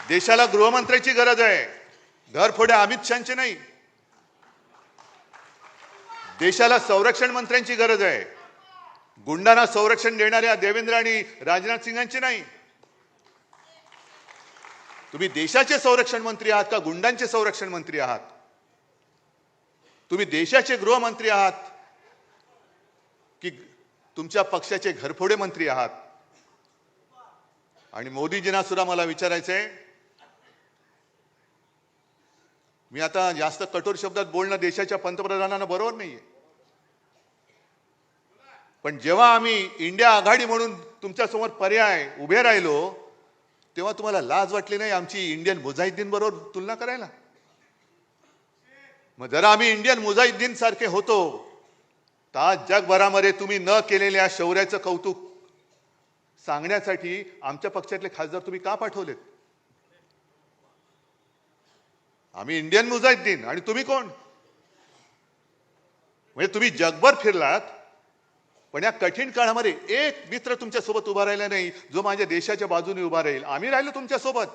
देशाला गृहमंत्र्याची गरज आहे, घरफोडे अमित शहाची नाही. देशाला संरक्षण मंत्र्यांची गरज आहे, गुंडांना संरक्षण देणाऱ्या देवेंद्र आणि राजनाथ सिंगांची नाही. तुम्ही देशाचे संरक्षण मंत्री आहात का गुंडांचे संरक्षण मंत्री आहात? तुम्ही देशाचे गृहमंत्री आहात की तुमच्या पक्षाचे घरफोडे मंत्री आहात? आणि मोदीजींना सुद्धा मला विचारायचंय, मी आता जास्त कठोर शब्दात बोलणं देशाच्या पंतप्रधानांना बरोबर नाहीये, पण जेव्हा आम्ही इंडिया आघाडी म्हणून तुमच्या समोर पर्याय उभे राहिलो तेव्हा तुम्हाला लाज वाटली नाही आमची इंडियन मुजाहिद्दीन बरोबर तुलना करायला? मग जरा आम्ही इंडियन मुजाहिद्दीन सारखे होतो तर आज जगभरामध्ये तुम्ही न केलेल्या शौर्याचं कौतुक सांगण्यासाठी आमच्या पक्षातले खासदार तुम्ही का पाठवलेत? आम्ही इंडियन मुजाहिद्दीन आणि तुम्ही कोण? म्हणजे तुम्ही जगभर फिरलात पण या कठीण काळामध्ये एक मित्र तुमच्या सोबत उभा राहिला नाही जो माझ्या देशाच्या बाजूने उभा राहील. आम्ही राहिलो तुमच्या सोबत.